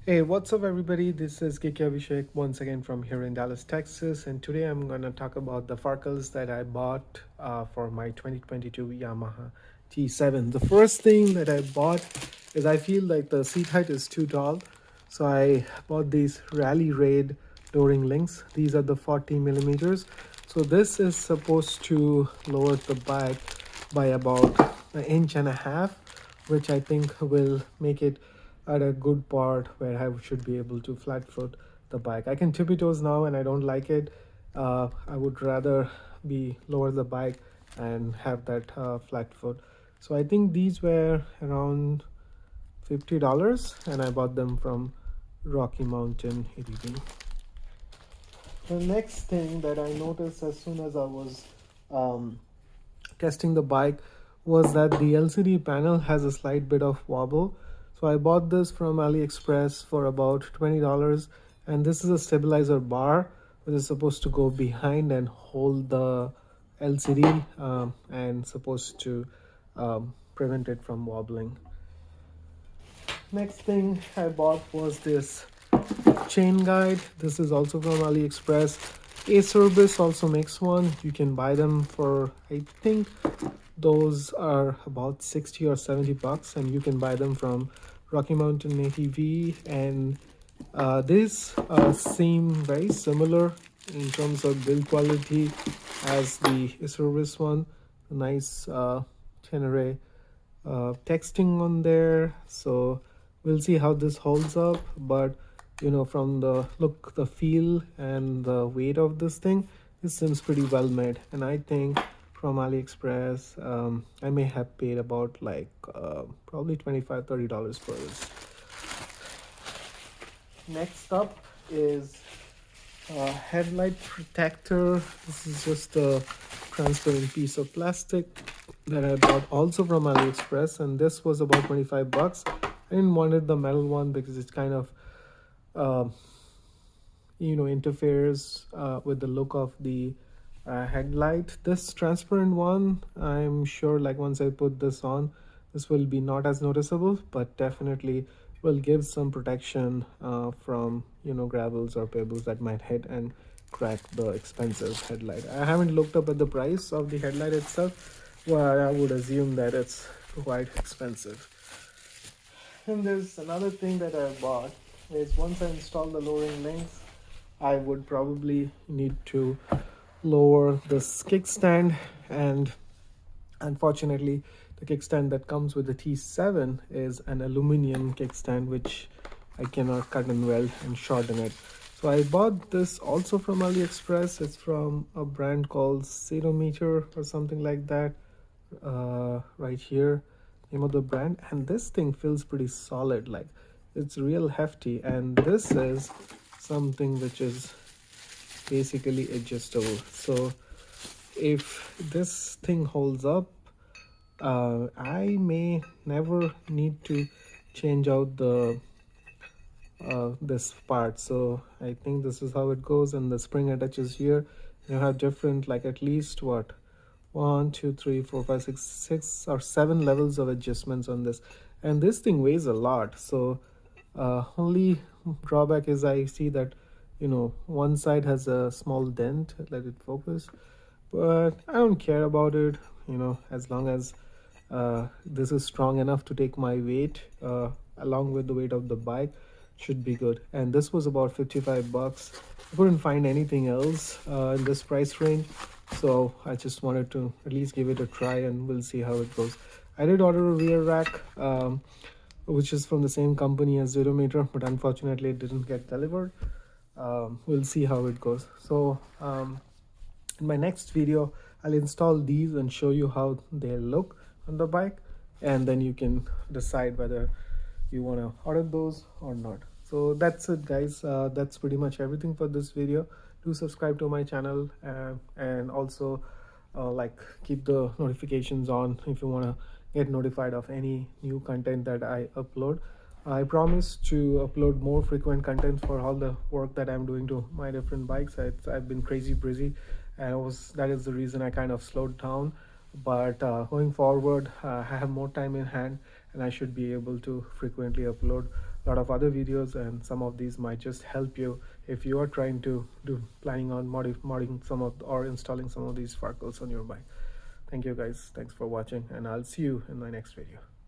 Hey, what's up, everybody? This is Kiki Abhishek once again from here in Dallas, Texas, and today I'm going to talk about the Farkles that I bought for my 2022 Yamaha T7. The first thing that I bought is I feel like the seat height is too tall, so I bought these Rally Raid lowering links. These are the 40 millimeters, so this is supposed to lower the bike by about an inch and a half, which I think will make it at a good part where I should be able to flat foot the bike. I can tippy toes now and I don't like it. I would rather be lower the bike and have that flat foot. So I think these were around $50 and I bought them from Rocky Mountain ADV. The next thing that I noticed as soon as I was um, testing the bike was that the LCD panel has a slight bit of wobble. So I bought this from AliExpress for about $20, and this is a stabilizer bar which is supposed to go behind and hold the LCD and supposed to prevent it from wobbling. Next thing I bought was this chain guide. This is also from AliExpress. Acerbis also makes one. You can buy them for, I think those are about 60 or 70 bucks, and you can buy them from Rocky Mountain ATV. And these seem very similar in terms of build quality as the Acerbis one. Nice Tenere texting on there, so we'll see how this holds up. But from the look, the feel, and the weight of this thing, this seems pretty well made. And I think from AliExpress, I may have paid about like probably $25-30 for this. Next up is headlight protector. This is just a transparent piece of plastic that I bought also from AliExpress, and this was about 25 bucks. I didn't wanted the metal one because it kind of uh, interferes with the look of the headlight. This transparent one, I'm sure like once I put this on, this will be not as noticeable, but definitely will give some protection from gravels or pebbles that might hit and crack the expensive headlight. I haven't looked up at the price of the headlight itself, but I would assume that it's quite expensive. And there's another thing that I bought is once I install the lowering links, I would probably need to lower this kickstand, and unfortunately the kickstand that comes with the T7 is an aluminum kickstand which I cannot cut and weld and shorten it. So I bought this also from AliExpress. It's from a brand called Cedometer or something like that. Right here, name of the brand. And this thing feels pretty solid, like it's real hefty. And this is something which is basically adjustable. So if this thing holds up, I may never need to change out the this part. So I think this is how it goes, and the spring attaches here. You have different, like at least what, 1 2 3 4 5 6 or 7 levels of adjustments on this, and this thing weighs a lot. So only drawback is I see that one side has a small dent. Let it focus, but I don't care about it, as long as this is strong enough to take my weight along with the weight of the bike, should be good. And this was about 55 bucks. I couldn't find anything else in this price range, so I just wanted to at least give it a try, and we'll see how it goes. I did order a rear rack, which is from the same company as Zerometer, but unfortunately it didn't get delivered. We'll see how it goes. So in my next video, I'll install these and show you how they look on the bike, and then you can decide whether you want to order those or not. So that's it, guys. That's pretty much everything for this video. Do subscribe to my channel, and also like keep the notifications on if you want to get notified of any new content that I upload. I promise to upload more frequent content for all the work that I'm doing to my different bikes. I've been crazy busy, and that is the reason I kind of slowed down. But going forward, I have more time in hand, and I should be able to frequently upload a lot of other videos, and some of these might just help you if you are trying to do planning on modding some of or installing some of these sparkles on your bike. Thank you guys, thanks for watching, and I'll see you in my next video.